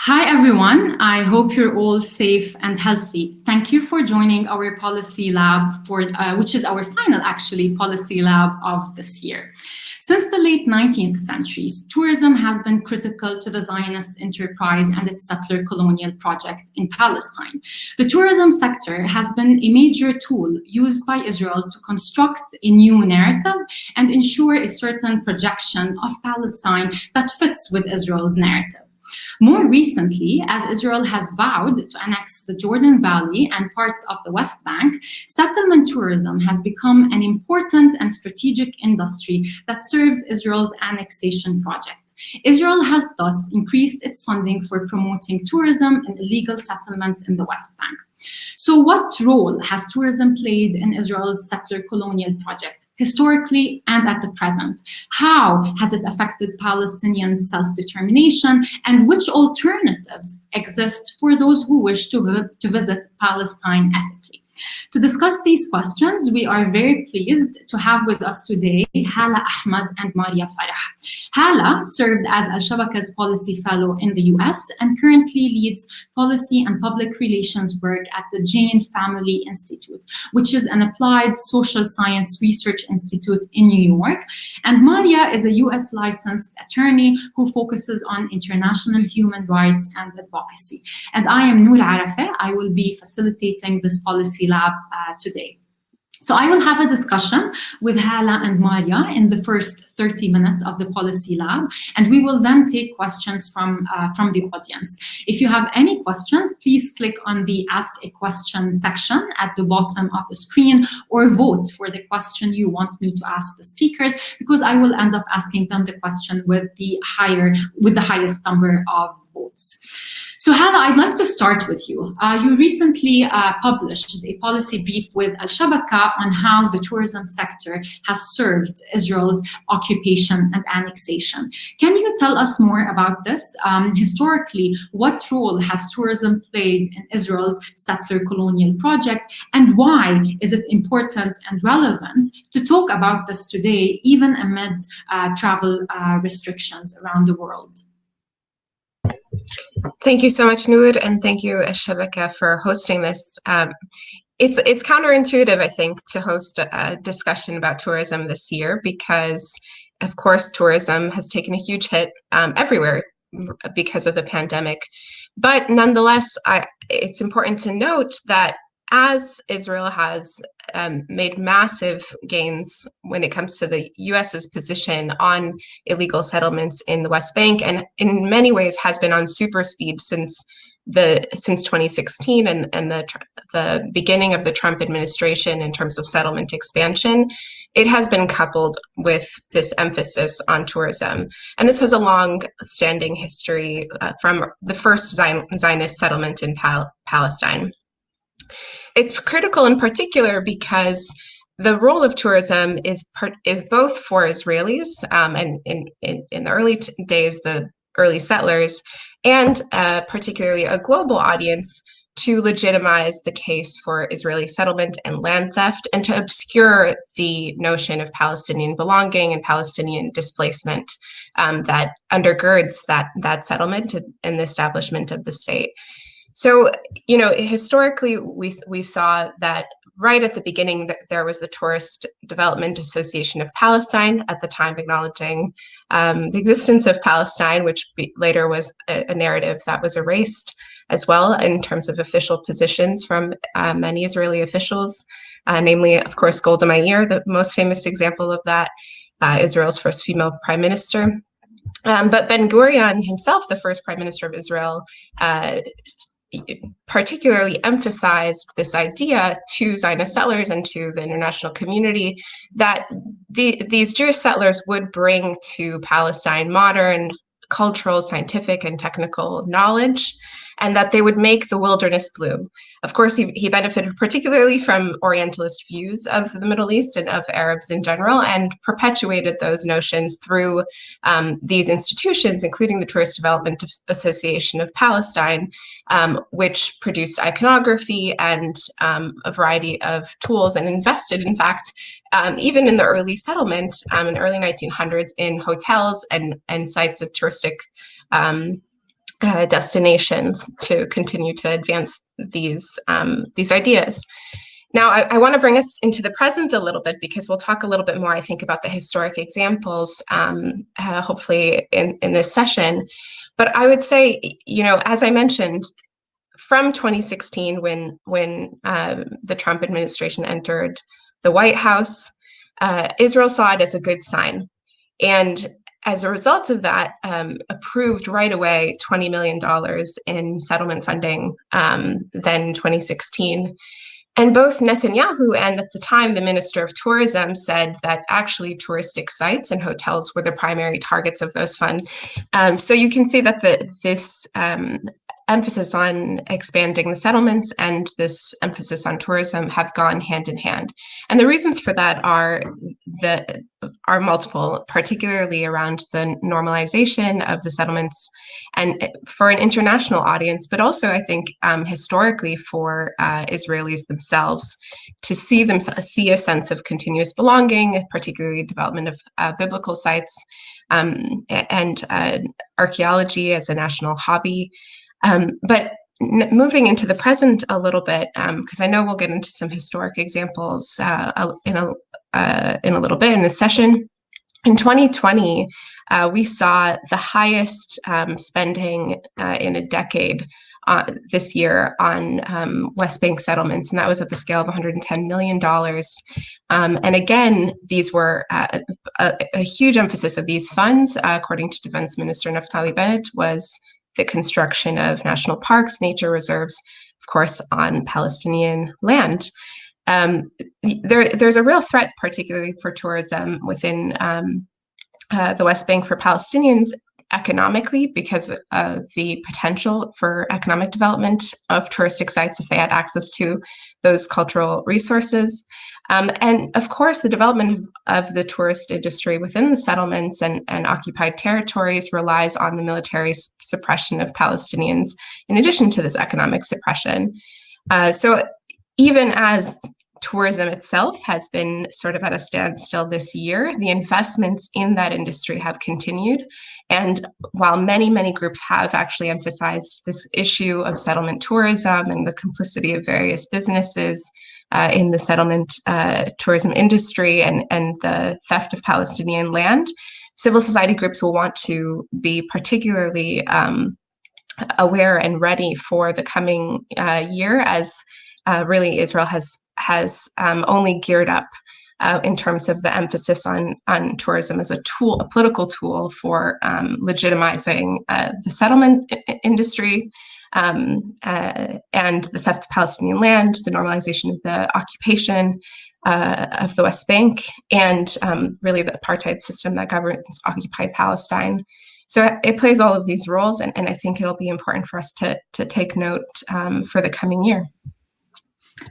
Hi, everyone. I hope you're all safe and healthy. Thank you for joining our policy lab, which is our final, policy lab of this year. Since the late 19th century, tourism has been critical to the Zionist enterprise and its settler colonial project in Palestine. The tourism sector has been a major tool used by Israel to construct a new narrative and ensure a certain projection of Palestine that fits with Israel's narrative. More recently, as Israel has vowed to annex the Jordan Valley and parts of the West Bank, settlement tourism has become an important and strategic industry that serves Israel's annexation project. Israel has thus increased its funding for promoting tourism in illegal settlements in the West Bank. So what role has tourism played in Israel's settler colonial project, historically and at the present? How has it affected Palestinians' self-determination, and which alternatives exist for those who wish to visit Palestine ethically? To discuss these questions, we are very pleased to have with us today Halah, Ahmad, and Marya Farah. Halah served as Al-Shabaka's policy fellow in the US and currently leads policy and public relations work at the Jain Family Institute, which is an applied social science research institute in New York. And Marya is a US licensed attorney who focuses on international human rights and advocacy. And I am Noor Arafeh. I will be facilitating this policy lab today. So I will have a discussion with Halah and Marya in the first 30 minutes of the policy lab, and we will then take questions from the audience. If you have any questions, please click on the Ask a Question section at the bottom of the screen, or vote for the question you want me to ask the speakers, because I will end up asking them the question with the highest number of votes. So Halah, I'd like to start with you. You recently published a policy brief with Al-Shabaka on how the tourism sector has served Israel's occupation and annexation. Can you tell us more about this? Historically, what role has tourism played in Israel's settler colonial project, and why is it important and relevant to talk about this today, even amid travel restrictions around the world? Thank you so much, Noor, and thank you, Al-Shabaka, for hosting this. It's counterintuitive, I think, to host a discussion about tourism this year because, of course, tourism has taken a huge hit everywhere because of the pandemic. But nonetheless, it's important to note that as Israel has made massive gains when it comes to the US's position on illegal settlements in the West Bank, and in many ways has been on super speed since 2016 and the beginning of the Trump administration in terms of settlement expansion, it has been coupled with this emphasis on tourism. And this has a long-standing history from the first Zionist settlement in Palestine. It's critical in particular because the role of tourism is both for Israelis and in the early days, the early settlers, and particularly a global audience to legitimize the case for Israeli settlement and land theft, and to obscure the notion of Palestinian belonging and Palestinian displacement that undergirds that settlement and the establishment of the state. So, historically, we saw that right at the beginning that there was the Tourist Development Association of Palestine, at the time acknowledging the existence of Palestine, which later was a narrative that was erased as well in terms of official positions from many Israeli officials, namely, of course, Golda Meir, the most famous example of that, Israel's first female prime minister. But Ben-Gurion himself, the first prime minister of Israel, particularly emphasized this idea to Zionist settlers and to the international community that these Jewish settlers would bring to Palestine modern cultural, scientific, and technical knowledge, and that they would make the wilderness bloom. Of course, he benefited particularly from Orientalist views of the Middle East and of Arabs in general, and perpetuated those notions through these institutions, including the Tourist Development Association of Palestine, which produced iconography and a variety of tools, and invested, in fact, even in the early settlement in the early 1900s in hotels and sites of touristic destinations to continue to advance these ideas. Now, I want to bring us into the present a little bit, because we'll talk a little bit more, I think, about the historic examples, hopefully in this session. But I would say, as I mentioned, from 2016, when the Trump administration entered the White House, Israel saw it as a good sign. And as a result of that, approved right away $20 million in settlement funding, then 2016. And both Netanyahu and, at the time, the Minister of Tourism said that actually touristic sites and hotels were the primary targets of those funds. So you can see that this emphasis on expanding the settlements and this emphasis on tourism have gone hand in hand. And the reasons for that are multiple, particularly around the normalization of the settlements and for an international audience, but also, I think, historically for Israelis themselves, to see a sense of continuous belonging, particularly development of biblical sites, and archaeology as a national hobby. But moving into the present a little bit, because I know we'll get into some historic examples in a little bit in this session. In 2020, we saw the highest spending in a decade this year on West Bank settlements, and that was at the scale of $110 million. And again, these were a huge emphasis of these funds, according to Defense Minister Naftali Bennett, was the construction of national parks, nature reserves, of course, on Palestinian land. There's a real threat, particularly for tourism within the West Bank for Palestinians economically, because of the potential for economic development of touristic sites if they had access to those cultural resources. And of course, the development of the tourist industry within the settlements and occupied territories relies on the military suppression of Palestinians, in addition to this economic suppression. So even as tourism itself has been sort of at a standstill this year, the investments in that industry have continued. And while many, many groups have actually emphasized this issue of settlement tourism and the complicity of various businesses in the settlement tourism industry and the theft of Palestinian land, civil society groups will want to be particularly aware and ready for the coming year, as really Israel has only geared up in terms of the emphasis on tourism as a tool, a political tool for legitimizing the settlement industry, and the theft of Palestinian land, the normalization of the occupation of the West Bank, and really the apartheid system that governs occupied Palestine. So it plays all of these roles, and I think it'll be important for us to take note for the coming year.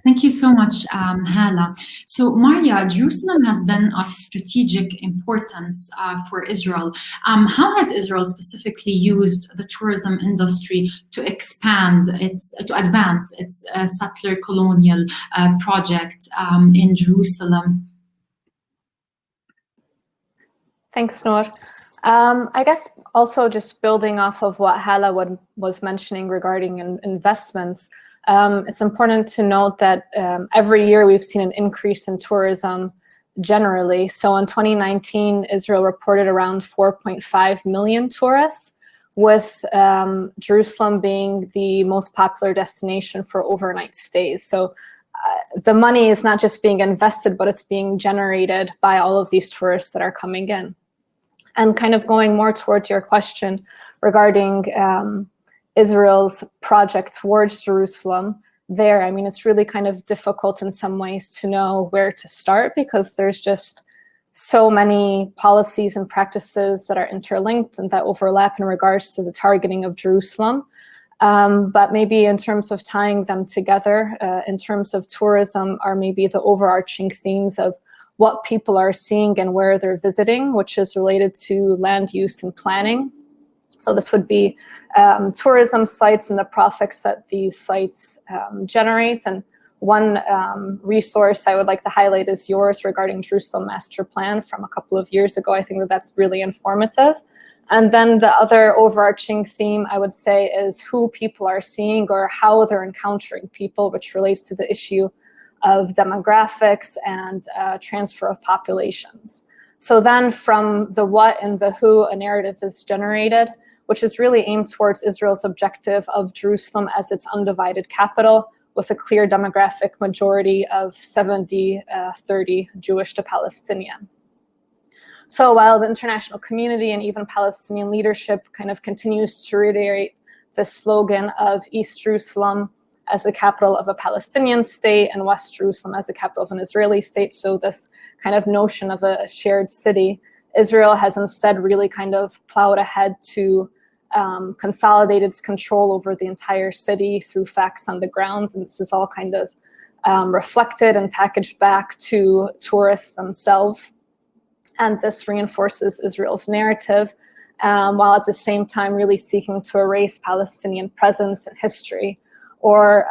Thank you so much, Halah. So, Marya, Jerusalem has been of strategic importance for Israel. How has Israel specifically used the tourism industry to advance its settler colonial project in Jerusalem? Thanks, Noor. I guess also just building off of what Halah was mentioning regarding investments, it's important to note that every year we've seen an increase in tourism generally. So in 2019, Israel reported around 4.5 million tourists, with Jerusalem being the most popular destination for overnight stays. So the money is not just being invested, but it's being generated by all of these tourists that are coming in. And kind of going more towards your question regarding Israel's project towards Jerusalem there, I mean, it's really kind of difficult in some ways to know where to start, because there's just so many policies and practices that are interlinked and that overlap in regards to the targeting of Jerusalem. But maybe in terms of tying them together, in terms of tourism, are maybe the overarching themes of what people are seeing and where they're visiting, which is related to land use and planning. So this would be tourism sites and the profits that these sites generate, and One resource I would like to highlight is yours regarding Jerusalem Master Plan from a couple of years ago. I think that that's really informative. And then the other overarching theme, I would say, is who people are seeing or how they're encountering people, which relates to the issue of demographics and transfer of populations. So then from the what and the who, a narrative is generated, which is really aimed towards Israel's objective of Jerusalem as its undivided capital, with a clear demographic majority of 70-30 Jewish to Palestinian. So while the international community and even Palestinian leadership kind of continues to reiterate the slogan of East Jerusalem as the capital of a Palestinian state and West Jerusalem as the capital of an Israeli state, so this kind of notion of a shared city, Israel has instead really kind of plowed ahead to consolidate its control over the entire city through facts on the ground. And this is all kind of reflected and packaged back to tourists themselves. And this reinforces Israel's narrative, while at the same time really seeking to erase Palestinian presence and history, or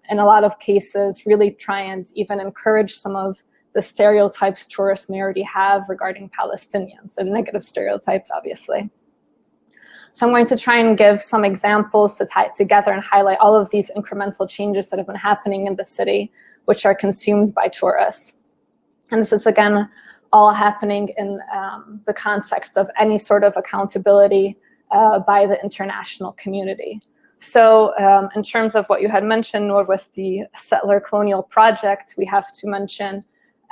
in a lot of cases, really try and even encourage some of the stereotypes tourists may already have regarding Palestinians, and negative stereotypes, obviously. So I'm going to try and give some examples to tie it together and highlight all of these incremental changes that have been happening in the city, which are consumed by tourists. And this is, again, all happening in the context of any sort of accountability by the international community. So in terms of what you had mentioned, Noor, with the settler colonial project, we have to mention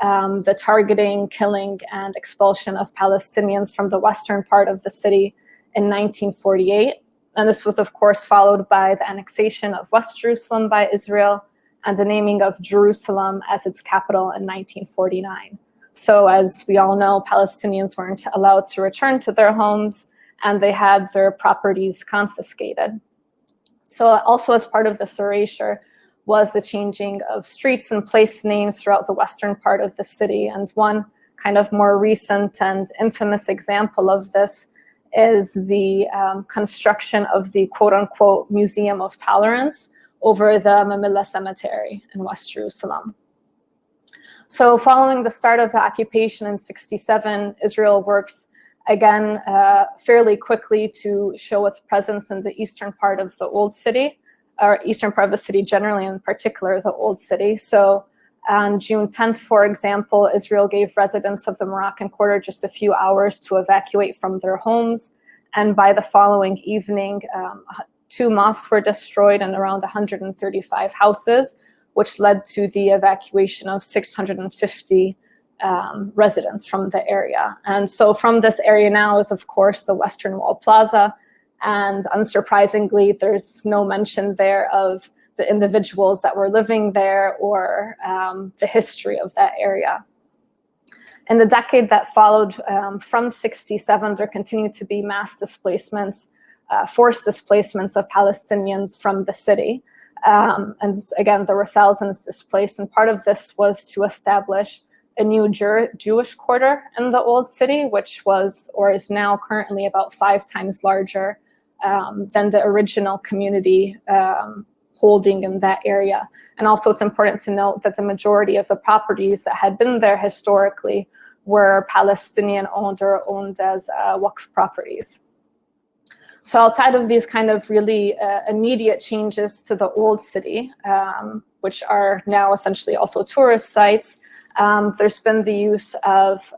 the targeting, killing, and expulsion of Palestinians from the western part of the city in 1948. And this was, of course, followed by the annexation of West Jerusalem by Israel and the naming of Jerusalem as its capital in 1949. So as we all know, Palestinians weren't allowed to return to their homes, and they had their properties confiscated. So also as part of this erasure was the changing of streets and place names throughout the western part of the city. And one kind of more recent and infamous example of this is the construction of the quote-unquote Museum of Tolerance over the Mamilla Cemetery in West Jerusalem. So following the start of the occupation in '67, Israel worked again fairly quickly to show its presence in the eastern part of the Old City, or eastern part of the city generally, in particular the Old City. So on June 10th, for example, Israel gave residents of the Moroccan Quarter just a few hours to evacuate from their homes. And by the following evening, 2 mosques were destroyed and around 135 houses, which led to the evacuation of 650 residents from the area. And so from this area now is, of course, the Western Wall Plaza. And unsurprisingly, there's no mention there of the individuals that were living there or the history of that area. In the decade that followed from '67, there continued to be mass displacements, forced displacements of Palestinians from the city. And again, there were thousands displaced. And part of this was to establish a new Jewish quarter in the Old City, which was or is now currently about 5 times larger than the original community holding in that area. And also it's important to note that the majority of the properties that had been there historically were Palestinian owned or owned as Waqf properties. So outside of these kind of really immediate changes to the Old City, which are now essentially also tourist sites, there's been the use of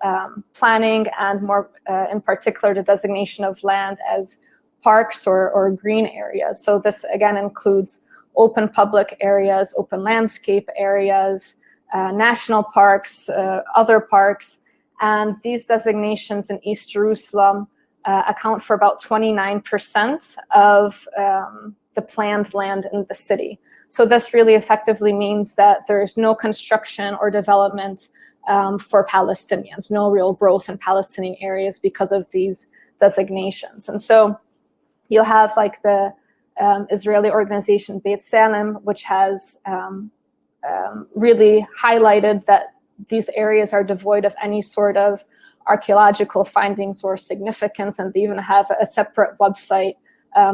planning and more in particular the designation of land as parks or green areas. So this again includes open public areas, open landscape areas, national parks, other parks. And these designations in East Jerusalem account for about 29% of the planned land in the city. So this really effectively means that there is no construction or development for Palestinians, no real growth in Palestinian areas because of these designations. And so you have like the Israeli organization Beit Salem, which has really highlighted that these areas are devoid of any sort of archaeological findings or significance, and they even have a separate website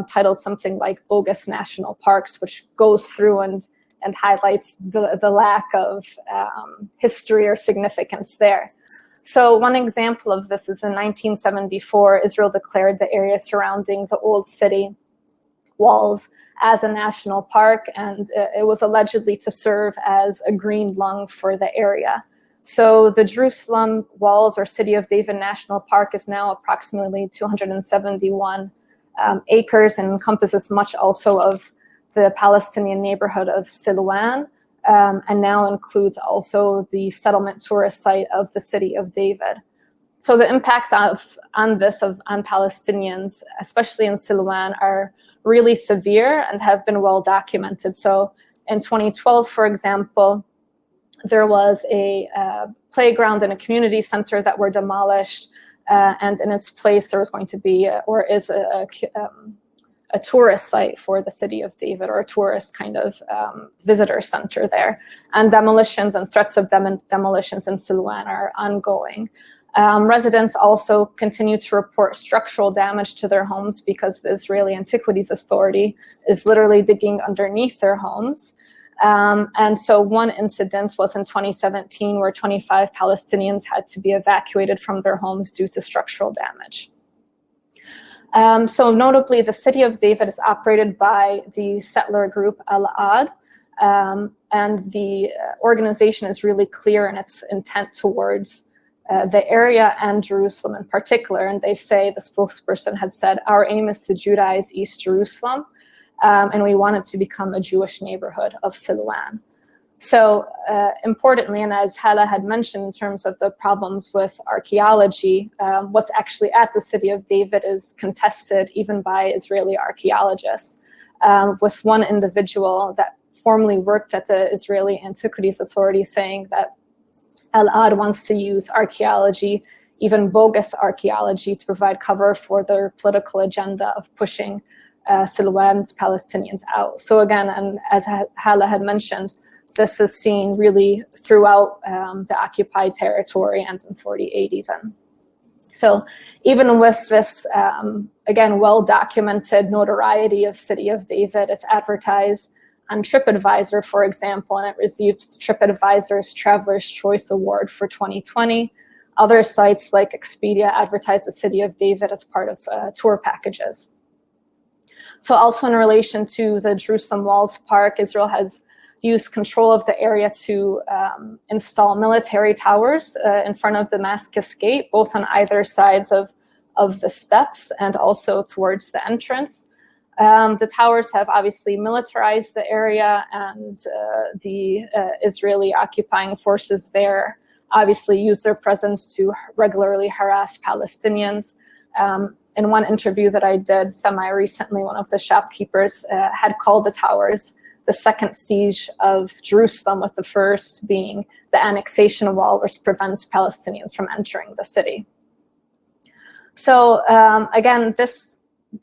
titled something like Bogus National Parks, which goes through and and highlights the lack of history or significance there. So one example of this is in 1974, Israel declared the area surrounding the old city walls as a national park, and it was allegedly to serve as a green lung for the area. So the Jerusalem Walls or City of David National Park is now approximately 271 acres and encompasses much also of the Palestinian neighborhood of Silwan, and now includes also the settlement tourist site of the City of David. So the impacts on Palestinians, especially in Silwan, are really severe and have been well documented. So in 2012, for example, there was a playground and a community center that were demolished, and in its place there was going to be a tourist site for the City of David, or a tourist kind of visitor center there. And demolitions and threats of demolitions in Silwan are ongoing. Residents also continue to report structural damage to their homes because the Israeli Antiquities Authority is literally digging underneath their homes. And so one incident was in 2017 where 25 Palestinians had to be evacuated from their homes due to structural damage. So notably, the City of David is operated by the settler group Al-Ad, and the organization is really clear in its intent towards the area and Jerusalem in particular. And they say, the spokesperson had said, our aim is to Judaize East Jerusalem, and we want it to become a Jewish neighborhood of Silwan. So importantly, and as Halah had mentioned in terms of the problems with archaeology, what's actually at the City of David is contested even by Israeli archaeologists, with one individual that formerly worked at the Israeli Antiquities Authority saying that Al-Ad wants to use archaeology, even bogus archaeology, to provide cover for their political agenda of pushing Silwan's Palestinians out. So again, and as Halah had mentioned, this is seen really throughout the occupied territory and in 48 even. So even with this, again, well-documented notoriety of City of David, it's advertised on TripAdvisor, for example, and it received TripAdvisor's Traveler's Choice Award for 2020. Other sites like Expedia advertise the City of David as part of tour packages. So also in relation to the Jerusalem Walls Park, Israel has used control of the area to install military towers in front of Damascus Gate, both on either sides of the steps and also towards the entrance. The towers have obviously militarized the area, and the Israeli occupying forces there obviously use their presence to regularly harass Palestinians. In one interview that I did semi-recently, one of the shopkeepers had called the towers the second siege of Jerusalem, with the first being the annexation wall, which prevents Palestinians from entering the city. So again,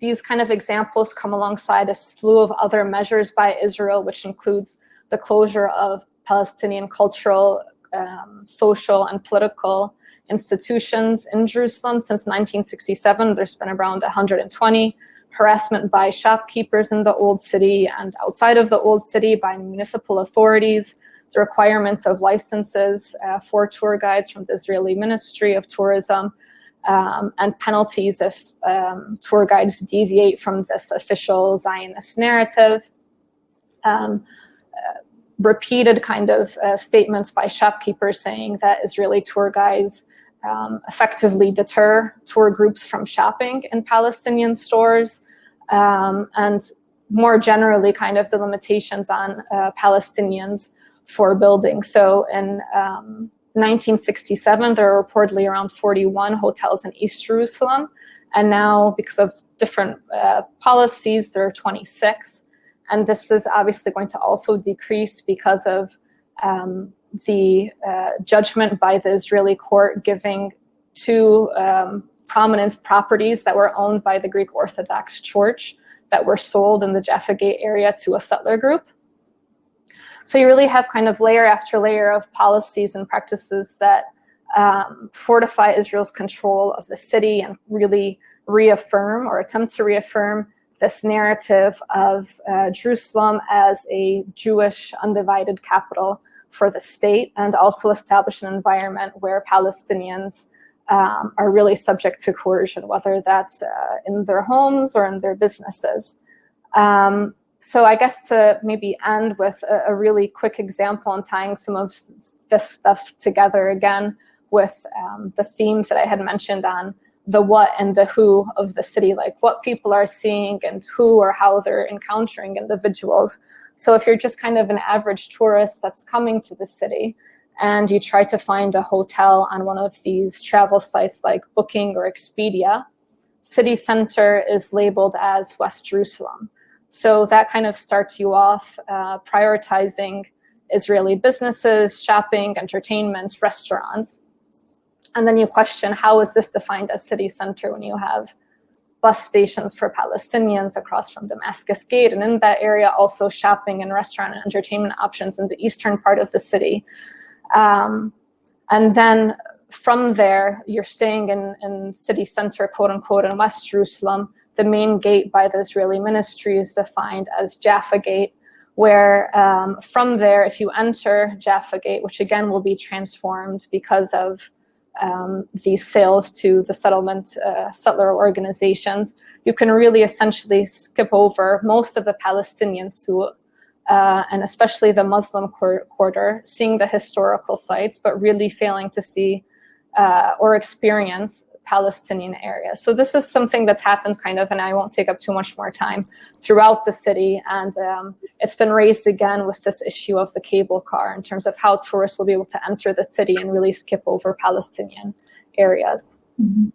these kind of examples come alongside a slew of other measures by Israel, which includes the closure of Palestinian cultural, social, and political institutions in Jerusalem. Since 1967, there's been around 120. Harassment by shopkeepers in the Old City and outside of the Old City by municipal authorities, the requirements of licenses for tour guides from the Israeli Ministry of Tourism, and penalties if tour guides deviate from this official Zionist narrative. Repeated kind of statements by shopkeepers saying that Israeli tour guides effectively deter tour groups from shopping in Palestinian stores, and more generally kind of the limitations on Palestinians for building. So in 1967, there were reportedly around 41 hotels in East Jerusalem, and now because of different policies, there are 26. And this is obviously going to also decrease because of the judgment by the Israeli court giving two prominent properties that were owned by the Greek Orthodox Church that were sold in the Jaffa Gate area to a settler group. So you really have kind of layer after layer of policies and practices that fortify Israel's control of the city and really reaffirm or attempt to reaffirm this narrative of Jerusalem as a Jewish undivided capital for the state, and also establish an environment where Palestinians are really subject to coercion, whether that's in their homes or in their businesses. So I guess to maybe end with a really quick example and tying some of this stuff together again with the themes that I had mentioned on the what and the who of the city, like what people are seeing and who or how they're encountering individuals. So if you're just kind of an average tourist that's coming to the city and you try to find a hotel on one of these travel sites like Booking or Expedia, city center is labeled as West Jerusalem. So that kind of starts you off prioritizing Israeli businesses, shopping, entertainment, restaurants. And then you question, how is this defined as city center when you have bus stations for Palestinians across from Damascus Gate, and in that area also shopping and restaurant and entertainment options in the eastern part of the city. And then from there, you're staying in city center, quote unquote, in West Jerusalem. The main gate by the Israeli ministry is defined as Jaffa Gate, where from there, if you enter Jaffa Gate, which again will be transformed because of these sales to the settler organizations, you can really essentially skip over most of the Palestinian suq, and especially the Muslim quarter, seeing the historical sites, but really failing to see or experience Palestinian areas. So this is something that's happened kind of, and I won't take up too much more time, throughout the city. And it's been raised again with this issue of the cable car in terms of how tourists will be able to enter the city and really skip over Palestinian areas. Mm-hmm.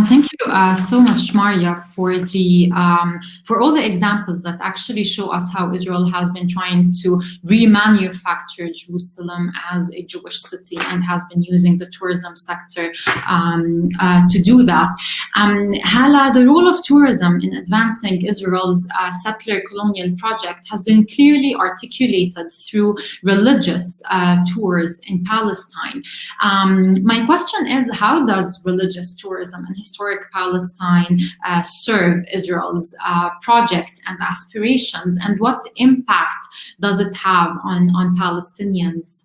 Thank you so much, Marya, for all the examples that actually show us how Israel has been trying to remanufacture Jerusalem as a Jewish city and has been using the tourism sector to do that. Halah, the role of tourism in advancing Israel's settler colonial project has been clearly articulated through religious tours in Palestine. My question is, how does religious tourism in historic Palestine serve Israel's project and aspirations, and what impact does it have on Palestinians?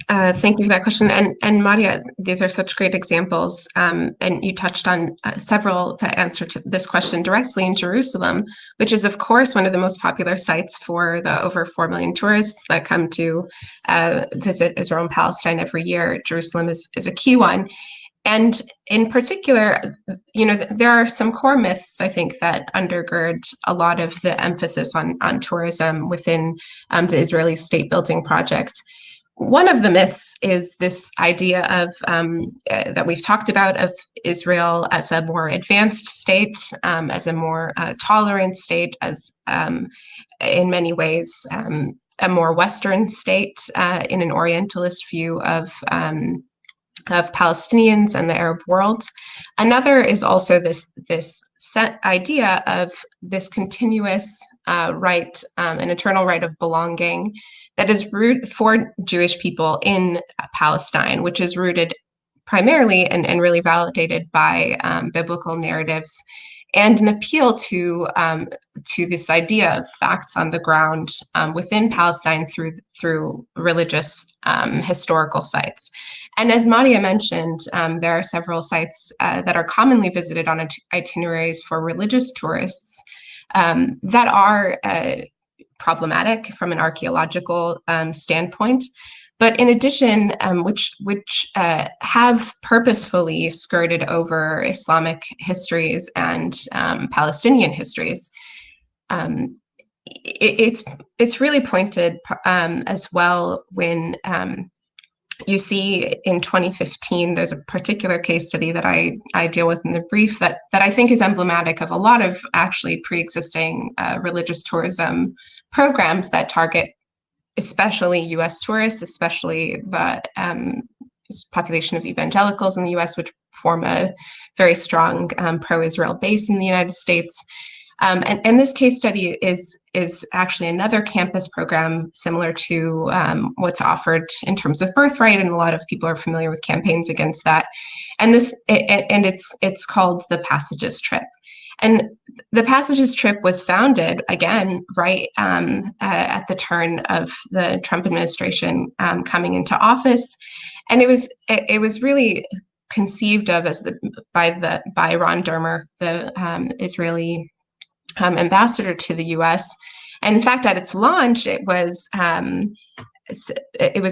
Thank you for that question. And Marya, these are such great examples. And you touched on several to answer to this question directly in Jerusalem, which is, of course, one of the most popular sites for the over 4 million tourists that come to visit Israel and Palestine every year. Jerusalem is a key one. And in particular, there are some core myths, I think, that undergird a lot of the emphasis on tourism within the Israeli state building project. One of the myths is this idea of that we've talked about, of Israel as a more advanced state, as a more tolerant state, as in many ways a more Western state in an Orientalist view of Palestinians and the Arab world. Another is also this set idea of this continuous right, an eternal right of belonging that is rooted for Jewish people in Palestine, which is rooted primarily and really validated by biblical narratives, and an appeal to this idea of facts on the ground within Palestine through religious historical sites. And as Marya mentioned, there are several sites that are commonly visited on itineraries for religious tourists that are problematic from an archaeological standpoint, but in addition, which have purposefully skirted over Islamic histories and Palestinian histories. It's really pointed as well when you see in 2015, there's a particular case study that I deal with in the brief that I think is emblematic of a lot of actually pre-existing religious tourism programs that target especially U.S. tourists, especially the population of evangelicals in the U.S., which form a very strong pro-Israel base in the United States. And this case study is actually another campus program similar to what's offered in terms of birthright, and a lot of people are familiar with campaigns against that. And it's called the Passages Trip. And the Passages Trip was founded, again, right at the turn of the Trump administration coming into office. And it was really conceived of as by Ron Dermer, the Israeli ambassador to the U.S. And in fact, at its launch, it was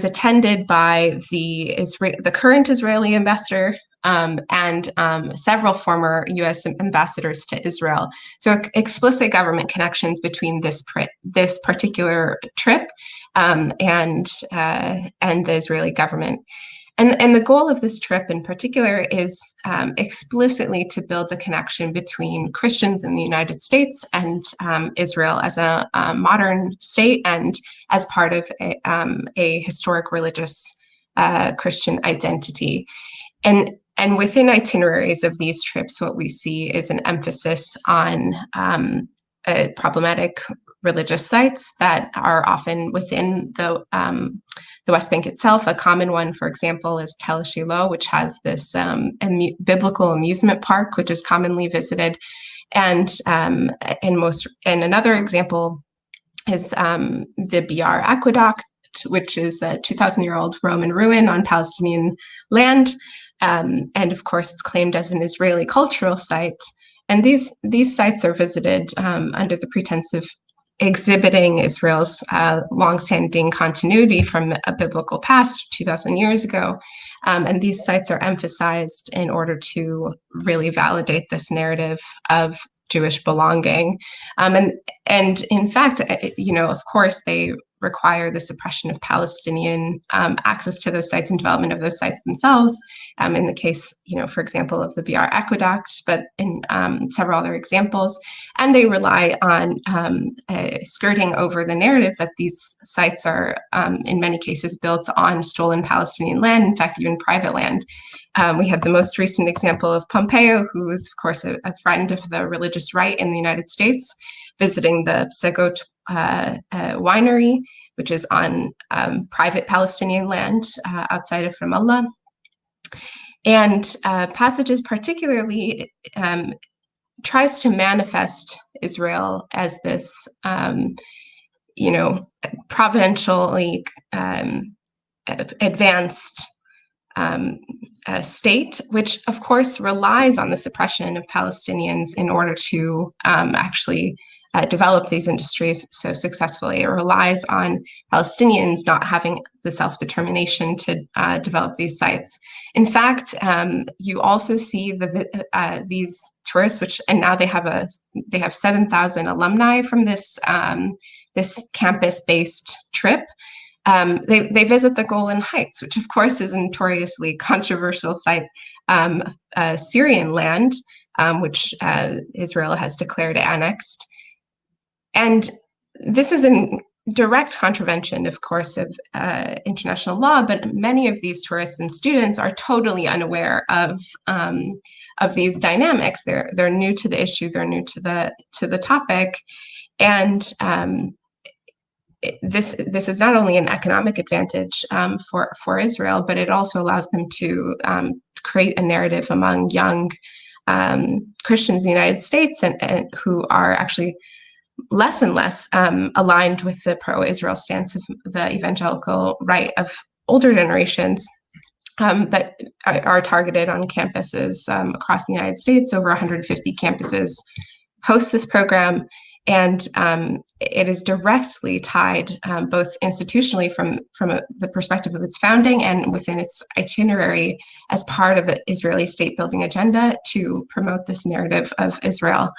attended by the current Israeli ambassador and several former U.S. ambassadors to Israel. So explicit government connections between this particular trip and the Israeli government. And the goal of this trip in particular is explicitly to build a connection between Christians in the United States and Israel as a modern state and as part of a historic religious Christian identity. And within itineraries of these trips, what we see is an emphasis on problematic religious sites that are often within the West Bank itself. A common one, for example, is Tel Shiloh, which has this biblical amusement park, which is commonly visited. And another example is the Biar Aqueduct, which is a 2,000-year-old Roman ruin on Palestinian land. And of course, it's claimed as an Israeli cultural site. And these sites are visited under the pretense of exhibiting Israel's longstanding continuity from a biblical past 2,000 years ago. And these sites are emphasized in order to really validate this narrative of Jewish belonging. And in fact, of course, they require the suppression of Palestinian access to those sites and development of those sites themselves. In the case, for example, of the Biar Aqueduct, but in several other examples. And they rely on skirting over the narrative that these sites are, in many cases, built on stolen Palestinian land, in fact, even private land. We had the most recent example of Pompeo, who is, of course, a friend of the religious right in the United States, visiting the Psagot winery, which is on private Palestinian land outside of Ramallah. And Passages particularly tries to manifest Israel as this, providentially advanced state, which of course relies on the suppression of Palestinians in order to actually develop these industries so successfully. It relies on Palestinians not having the self-determination to develop these sites. In fact, you also see these tourists, and now they have 7,000 alumni from this this campus-based trip. They visit the Golan Heights, which of course is a notoriously controversial site, Syrian land, which Israel has declared annexed. And this is in direct contravention, of course, of international law, but many of these tourists and students are totally unaware of these dynamics. They're new to the issue, they're new to the topic, and this is not only an economic advantage for Israel, but it also allows them to create a narrative among young Christians in the United States and who are actually less and less aligned with the pro-Israel stance of the evangelical right of older generations, but are targeted on campuses across the United States. Over 150 campuses host this program, and it is directly tied both institutionally from the perspective of its founding and within its itinerary as part of an Israeli state-building agenda to promote this narrative of Israel.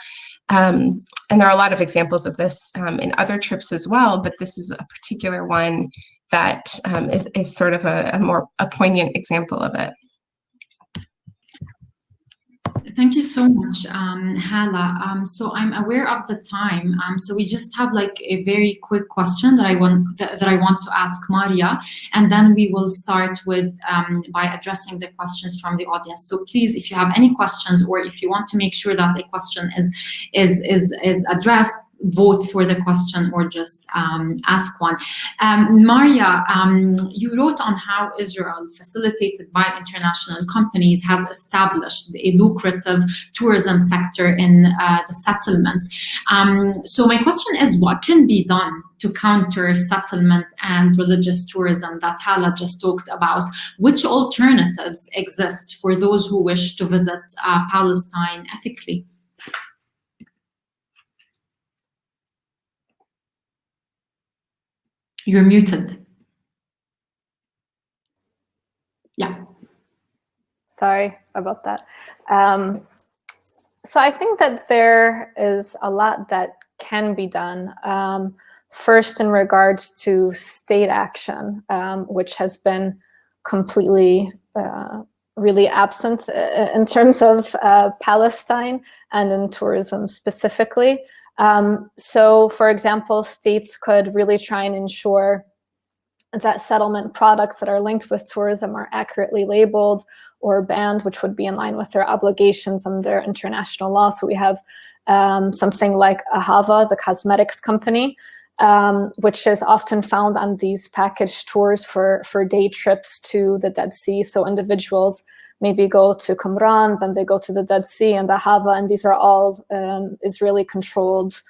And there are a lot of examples of this in other trips as well, but this is a particular one that is sort of a more poignant example of it. Thank you so much, Halah. So I'm aware of the time. So we just have like a very quick question that I want to ask Marya, and then we will start with by addressing the questions from the audience. So please, if you have any questions, or if you want to make sure that a question is addressed, vote for the question or just ask one. Marya, you wrote on how Israel, facilitated by international companies, has established a lucrative tourism sector in the settlements. So my question is, what can be done to counter settlement and religious tourism that Halah just talked about? Which alternatives exist for those who wish to visit Palestine ethically? You're muted. Yeah. Sorry about that. So I think that there is a lot that can be done. First, in regards to state action, which has been completely really absent in terms of Palestine and in tourism specifically. So, for example, states could really try and ensure that settlement products that are linked with tourism are accurately labeled or banned, which would be in line with their obligations under international law. So we have something like Ahava, the cosmetics company, which is often found on these package tours for day trips to the Dead Sea. So individuals maybe go to Qumran, then they go to the Dead Sea and Ahava, and these are all Israeli-controlled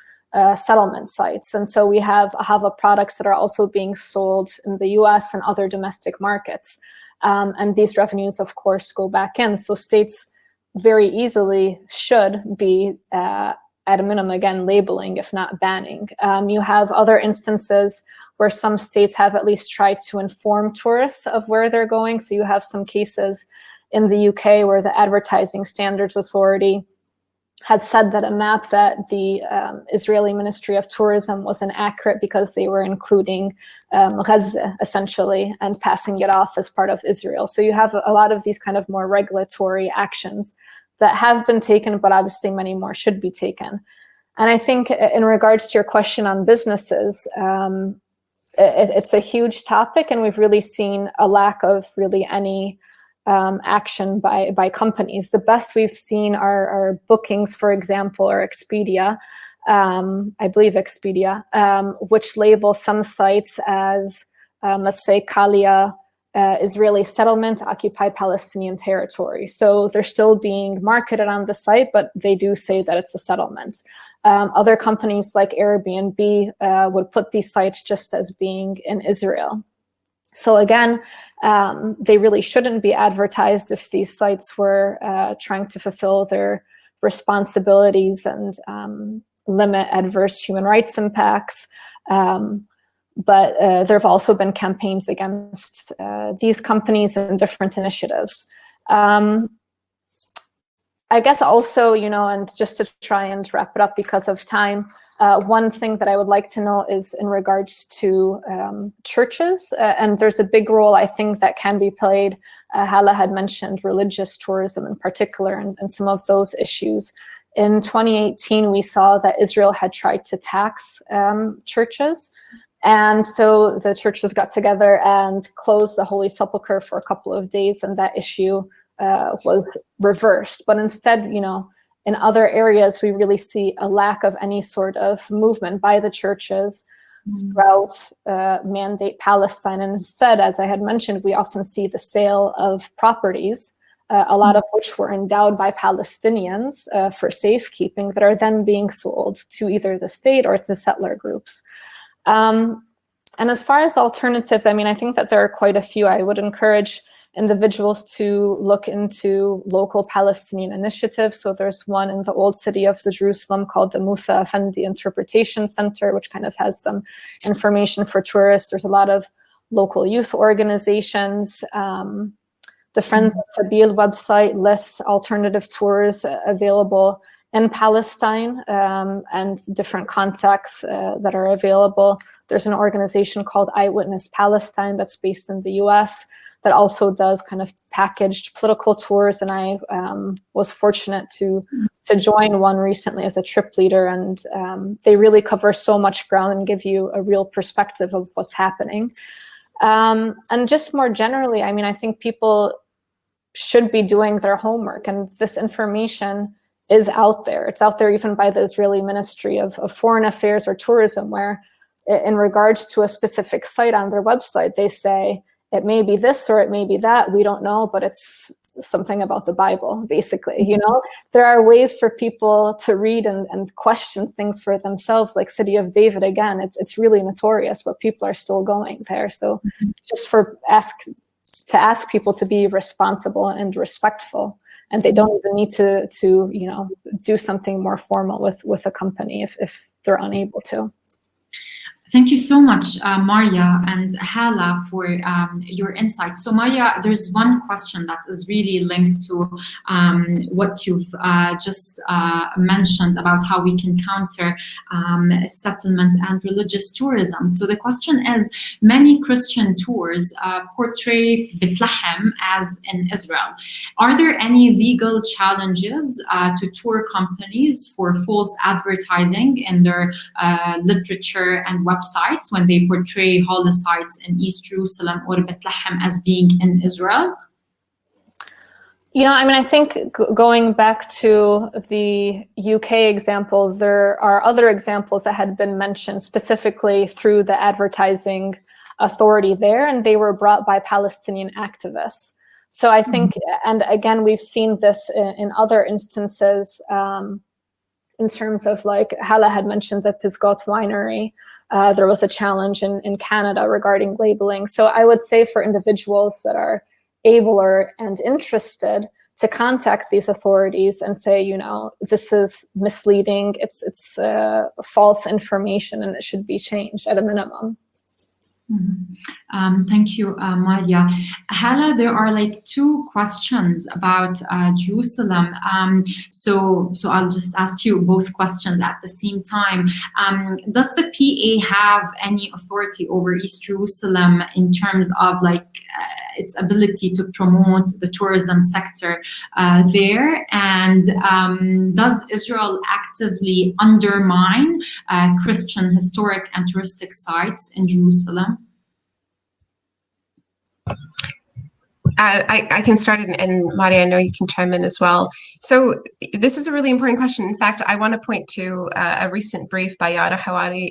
settlement sites. And so we have Ahava products that are also being sold in the US and other domestic markets. And these revenues, of course, go back in. So states very easily should be, at a minimum, again, labeling, if not banning. You have other instances where some states have at least tried to inform tourists of where they're going. So you have some cases in the UK where the Advertising Standards Authority had said that a map that the Israeli Ministry of Tourism was inaccurate because they were including Gaza, essentially, and passing it off as part of Israel. So you have a lot of these kind of more regulatory actions that have been taken, but obviously many more should be taken. And I think in regards to your question on businesses, it's a huge topic, and we've really seen a lack of really any action by companies. The best we've seen are bookings, for example, or Expedia, I believe Expedia, which label some sites as, let's say, Kalia, Israeli settlement, occupied Palestinian territory. So they're still being marketed on the site, but they do say that it's a settlement. Other companies like Airbnb would put these sites just as being in Israel. So again, they really shouldn't be advertised if these sites were trying to fulfill their responsibilities and limit adverse human rights impacts. But there have also been campaigns against these companies and different initiatives. I guess also, and just to try and wrap it up because of time, one thing that I would like to know is in regards to churches, and there's a big role I think that can be played. Halah had mentioned religious tourism in particular and some of those issues. In 2018, we saw that Israel had tried to tax churches. And so the churches got together and closed the Holy Sepulchre for a couple of days, and that issue was reversed. But instead, in other areas, we really see a lack of any sort of movement by the churches throughout Mandate Palestine. And instead, as I had mentioned, we often see the sale of properties, a lot of which were endowed by Palestinians for safekeeping, that are then being sold to either the state or to settler groups. And as far as alternatives, I think that there are quite a few. I would encourage individuals to look into local Palestinian initiatives. So there's one in the old city of Jerusalem called the Musa Effendi Interpretation Center, which kind of has some information for tourists. There's a lot of local youth organizations. The Friends of Sabil website lists alternative tours available in Palestine and different contacts that are available. There's an organization called Eyewitness Palestine that's based in the US that also does kind of packaged political tours, and I was fortunate to join one recently as a trip leader, and they really cover so much ground and give you a real perspective of what's happening. And just more generally, I mean, I think people should be doing their homework, and this information is out there. It's out there even by the Israeli Ministry of Foreign Affairs or Tourism, where in regards to a specific site on their website, they say, it may be this or it may be that, we don't know, but it's something about the Bible, basically. You know, there are ways for people to read and question things for themselves, like City of David. Again, it's really notorious, but people are still going there. So just to ask people to be responsible and respectful, and they don't even need to you know, do something more formal with a company if they're unable to. Thank you so much, Marya and Halah, for your insights. So Marya, there's one question that is really linked to what you've just mentioned about how we can counter settlement and religious tourism. So the question is, many Christian tours portray Bethlehem as in Israel. Are there any legal challenges to tour companies for false advertising in their literature and websites when they portray holy sites in East Jerusalem or Bethlehem as being in Israel? You know, I mean, I think going back to the UK example, there are other examples that had been mentioned specifically through the advertising authority there, and they were brought by Palestinian activists. So I think, and again, we've seen this in other instances in terms of, like Halah had mentioned, the Pisgot winery. There was a challenge in Canada regarding labeling. So I would say for individuals that are able and interested to contact these authorities and say, you know, this is misleading, it's false information, and it should be changed at a minimum. Thank you, Marya. Halah, there are like two questions about Jerusalem. So I'll just ask you both questions at the same time. Does the PA have any authority over East Jerusalem in terms of like its ability to promote the tourism sector there? And does Israel actively undermine Christian historic and touristic sites in Jerusalem? I can start, and Marya, I know you can chime in as well. So this is a really important question. In fact, I want to point to a recent brief by Yara Hawari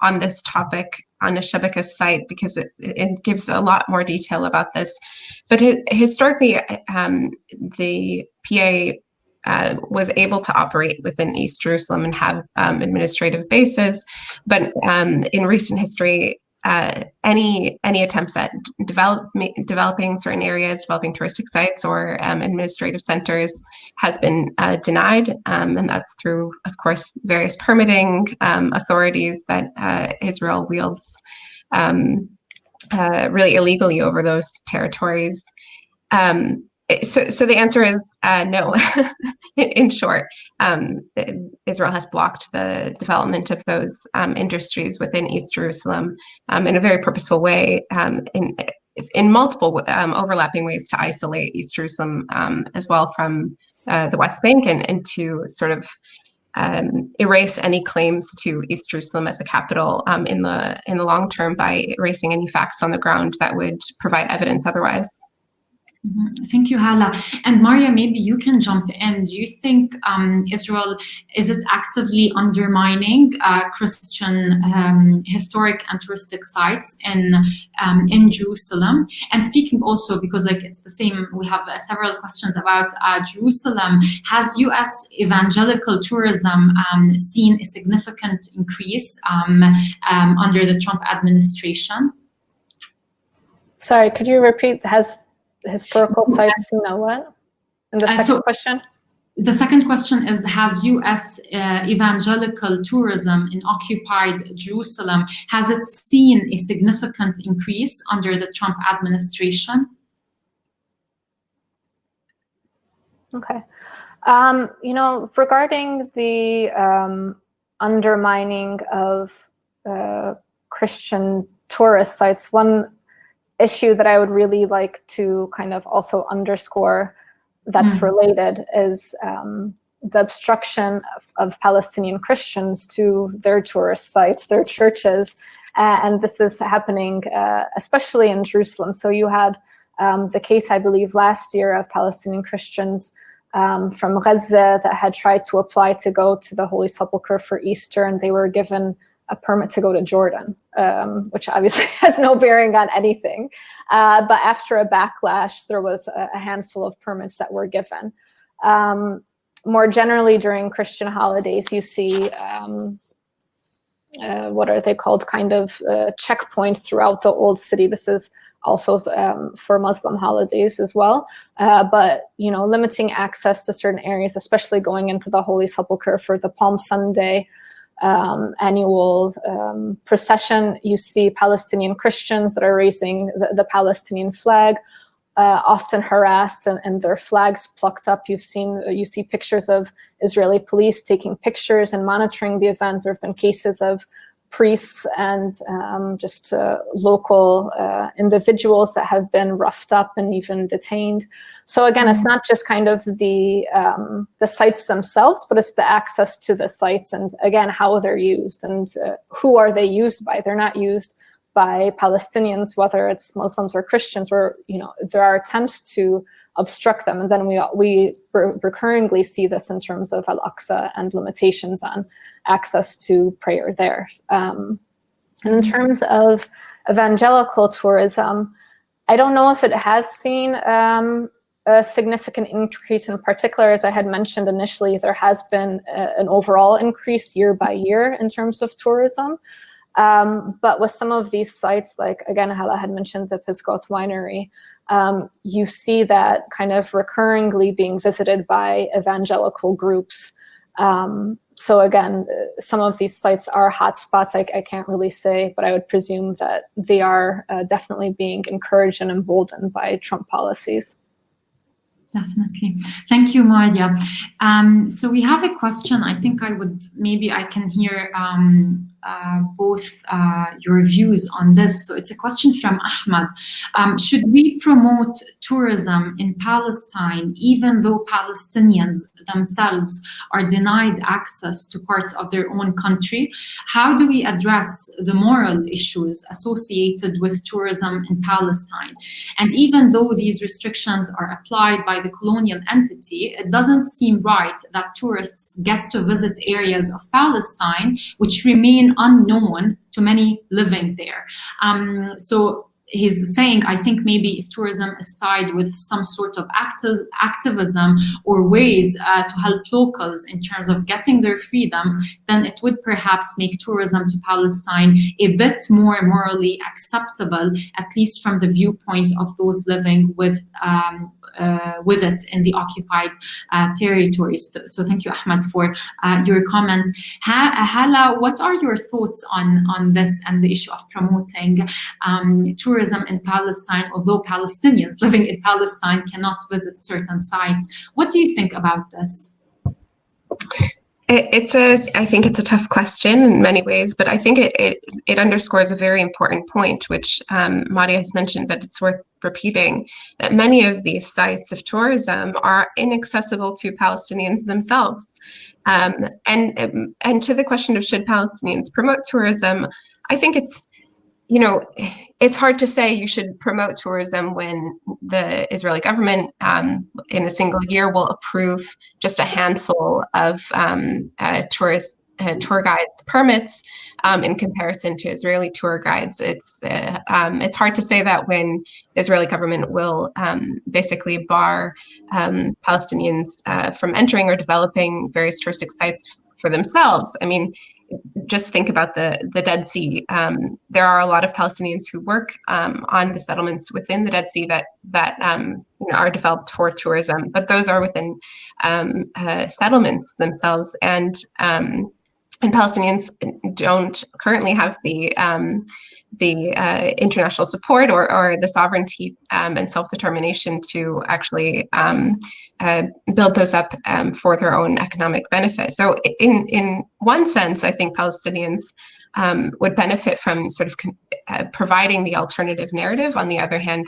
on this topic on Al-Shabaka's site, because it gives a lot more detail about this. But historically, the PA was able to operate within East Jerusalem and have administrative bases. But in recent history, any attempts at developing certain areas, developing touristic sites or administrative centers has been denied, and that's through, of course, various permitting authorities that Israel wields really illegally over those territories. So the answer is no. In short, Israel has blocked the development of those industries within East Jerusalem in a very purposeful way, in multiple overlapping ways to isolate East Jerusalem as well from the West Bank, and to sort of erase any claims to East Jerusalem as a capital in the long term by erasing any facts on the ground that would provide evidence otherwise. Thank you, Halah. And Marya, maybe you can jump in. Do you think Israel, is it actively undermining Christian historic and touristic sites in Jerusalem? And speaking also, because like it's the same, we have several questions about Jerusalem. Has U.S. evangelical tourism seen a significant increase under the Trump administration? Sorry, could you repeat? Has historical sites seen a what? And the second question? The second question is, has U.S. evangelical tourism in occupied Jerusalem, has it seen a significant increase under the Trump administration? Okay. You know, regarding the undermining of Christian tourist sites, one issue that I would really like to kind of also underscore that's related is the obstruction of Palestinian Christians to their tourist sites, their churches. And this is happening especially in Jerusalem. So you had the case, I believe, last year of Palestinian Christians from Gaza that had tried to apply to go to the Holy Sepulchre for Easter, and they were given a permit to go to Jordan, which obviously has no bearing on anything. But after a backlash, there was a handful of permits that were given. More generally, during Christian holidays, you see, what are they called, kind of checkpoints throughout the old city. This is also for Muslim holidays as well. But, you know, limiting access to certain areas, especially going into the Holy Sepulchre for the Palm Sunday annual procession. You see Palestinian Christians that are raising the Palestinian flag, often harassed and their flags plucked up. You see pictures of Israeli police taking pictures and monitoring the event. There have been cases of priests and just local individuals that have been roughed up and even detained. So again, it's not just kind of the sites themselves, but it's the access to the sites, and again, how they're used and who are they used by. They're not used by Palestinians, whether it's Muslims or Christians, where, you know, there are attempts to obstruct them. And then we recurringly see this in terms of Al-Aqsa and limitations on access to prayer there. And in terms of evangelical tourism, I don't know if it has seen a significant increase in particular. As I had mentioned initially, there has been an overall increase year by year in terms of tourism. But with some of these sites, like, again, Halah had mentioned the Pisgoth Winery, you see that kind of recurringly being visited by evangelical groups. So again, some of these sites are hotspots. I can't really say, but I would presume that they are definitely being encouraged and emboldened by Trump policies. Definitely. Thank you, Marya. So we have a question. I think I can hear both your views on this. So it's a question from Ahmad. Should we promote tourism in Palestine even though Palestinians themselves are denied access to parts of their own country? How do we address the moral issues associated with tourism in Palestine? And even though these restrictions are applied by the colonial entity, it doesn't seem right that tourists get to visit areas of Palestine which remain unknown to many living there. So he's saying, I think maybe if tourism is tied with some sort of activism or ways to help locals in terms of getting their freedom, then it would perhaps make tourism to Palestine a bit more morally acceptable, at least from the viewpoint of those living with it in the occupied territories. So thank you, Ahmad, for your comment. Halah, what are your thoughts on this and the issue of promoting tourism in Palestine, although Palestinians living in Palestine cannot visit certain sites? What do you think about this? I think it's a tough question in many ways, but I think it underscores a very important point, which Marya has mentioned, but it's worth repeating, that many of these sites of tourism are inaccessible to Palestinians themselves. And to the question of should Palestinians promote tourism, I think it's hard to say you should promote tourism when the Israeli government in a single year will approve just a handful of tour guides permits in comparison to Israeli tour guides. It's hard to say that when the Israeli government will basically bar Palestinians from entering or developing various touristic sites for themselves. I mean, just think about the Dead Sea. There are a lot of Palestinians who work on the settlements within the Dead Sea that are developed for tourism, but those are within settlements themselves, and Palestinians don't currently have the international support or the sovereignty and self-determination to actually build those up for their own economic benefit. So in one sense, I think Palestinians would benefit from sort of providing the alternative narrative. On the other hand,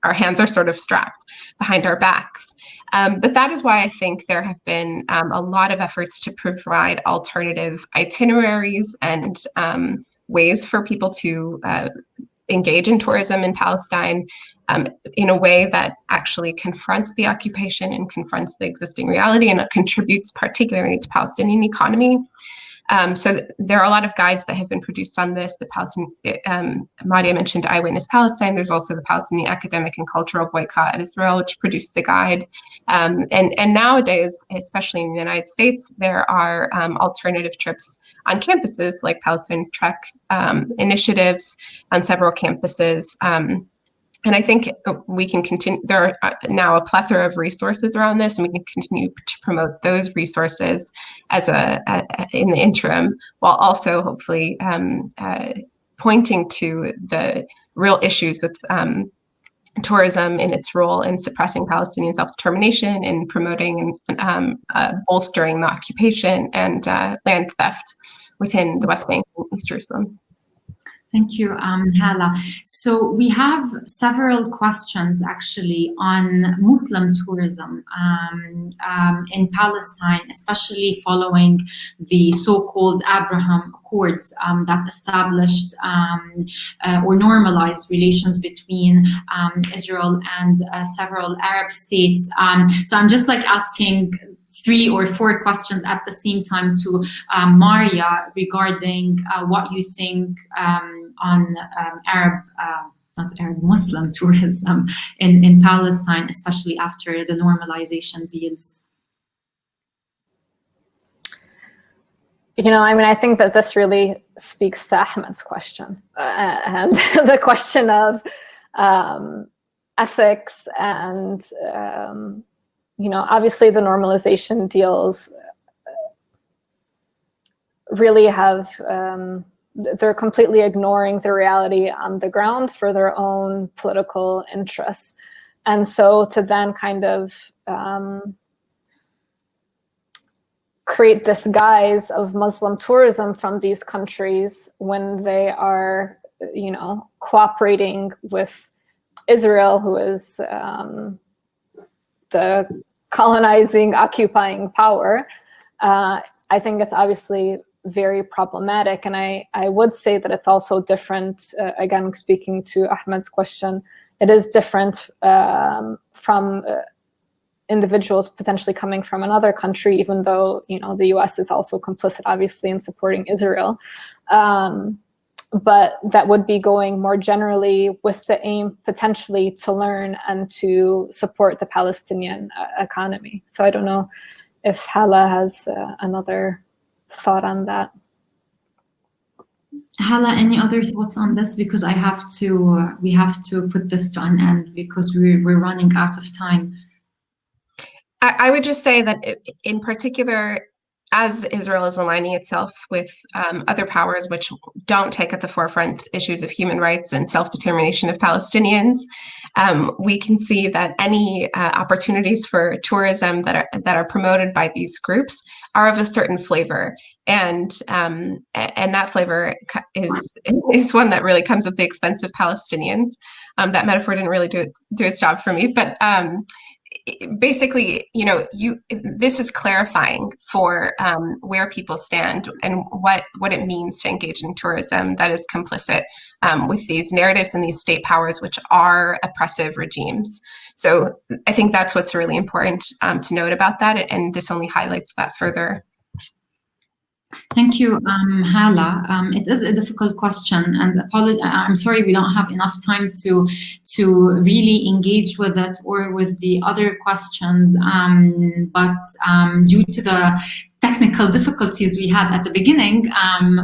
our hands are sort of strapped behind our backs. But that is why I think there have been a lot of efforts to provide alternative itineraries and ways for people to engage in tourism in Palestine in a way that actually confronts the occupation and confronts the existing reality, and it contributes particularly to Palestinian economy. So there are a lot of guides that have been produced on this. The Palestinian, Marya mentioned Eyewitness Palestine. There's also the Palestinian Academic and Cultural Boycott of Israel, which produced the guide. And nowadays, especially in the United States, there are alternative trips on campuses like Palestine Trek initiatives on several campuses. And I think we can continue. There are now a plethora of resources around this, and we can continue to promote those resources as in the interim, while also hopefully pointing to the real issues with tourism in its role in suppressing Palestinian self-determination and promoting and bolstering the occupation and land theft within the West Bank and East Jerusalem. Thank you, Halah. So we have several questions actually on Muslim tourism in Palestine, especially following the so-called Abraham Accords that established or normalized relations between Israel and several Arab states. So I'm just like asking 3 or 4 questions at the same time to Marya regarding what you think on Muslim tourism in Palestine, especially after the normalization deals. I think that this really speaks to Ahmad's question and the question of ethics and obviously the normalization deals really have, they're completely ignoring the reality on the ground for their own political interests. And so to then kind of create this guise of Muslim tourism from these countries when they are, cooperating with Israel, who is the colonizing, occupying power, I think it's obviously very problematic. And I would say that it's also different, again, speaking to Ahmad's question, it is different from individuals potentially coming from another country, even though, the US is also complicit, obviously, in supporting Israel. But that would be going more generally with the aim potentially to learn and to support the Palestinian economy. So I don't know if Halah has another thought on that. Halah, any other thoughts on this? Because we have to put this to an end because we're running out of time. I would just say that in particular, as Israel is aligning itself with other powers which don't take at the forefront issues of human rights and self-determination of Palestinians, we can see that any opportunities for tourism that are promoted by these groups are of a certain flavor, and that flavor is one that really comes at the expense of Palestinians. That metaphor didn't really do its job for me, but basically, this is clarifying for where people stand and what it means to engage in tourism that is complicit with these narratives and these state powers, which are oppressive regimes. So I think that's what's really important to note about that, and this only highlights that further. Thank you, Halah. It is a difficult question, and I'm sorry we don't have enough time to really engage with it or with the other questions. But due to the technical difficulties we had at the beginning,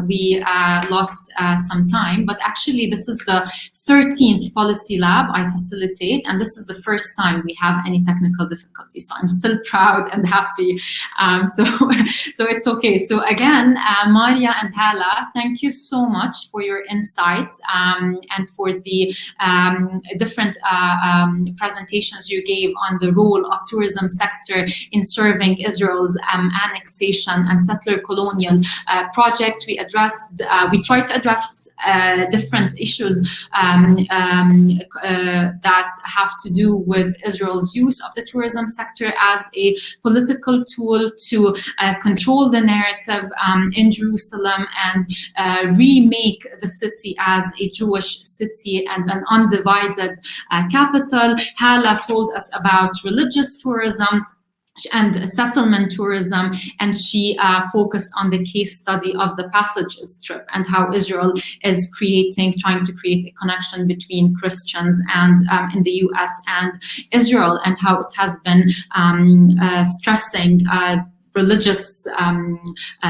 we lost some time. But actually, this is the 13th Policy Lab I facilitate, and this is the first time we have any technical difficulties. So I'm still proud and happy. So it's okay. So again, Marya and Halah, thank you so much for your insights and for the different presentations you gave on the role of tourism sector in serving Israel's annexation colonization and settler colonial project. We tried to address different issues that have to do with Israel's use of the tourism sector as a political tool to control the narrative in Jerusalem and remake the city as a Jewish city and an undivided capital. Halah told us about religious tourism and settlement tourism, and she focused on the case study of the Passages Strip and how Israel is trying to create a connection between Christians and in the US and Israel, and how it has been stressing religious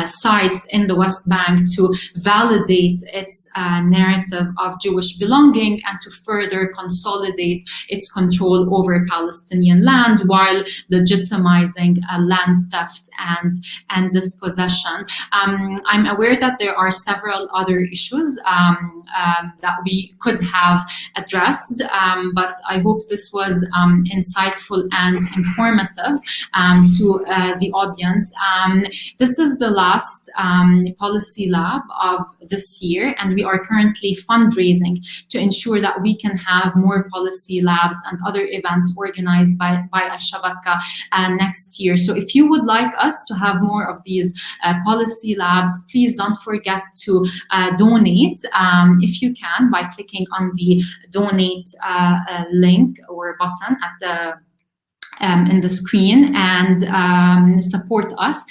sites in the West Bank to validate its narrative of Jewish belonging and to further consolidate its control over Palestinian land while legitimizing land theft and dispossession. I'm aware that there are several other issues that we could have addressed, but I hope this was insightful and informative to the audience. This is the last policy lab of this year, and we are currently fundraising to ensure that we can have more policy labs and other events organized by Al-Shabaka next year. So if you would like us to have more of these policy labs, please don't forget to donate if you can by clicking on the donate link or button at the in the screen and support us.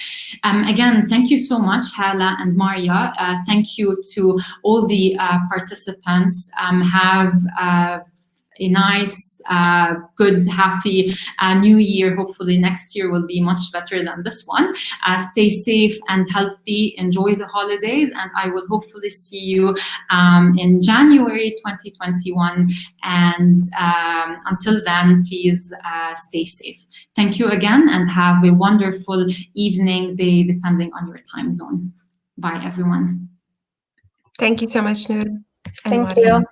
Again, thank you so much, Halah and Marya. Thank you to all the participants. Have a nice, good, happy new year. Hopefully next year will be much better than this one. Stay safe and healthy. Enjoy the holidays, and I will hopefully see you in January 2021. And until then, please stay safe. Thank you again, and have a wonderful evening, day, depending on your time zone. Bye, everyone. Thank you so much, Noor. Thank you.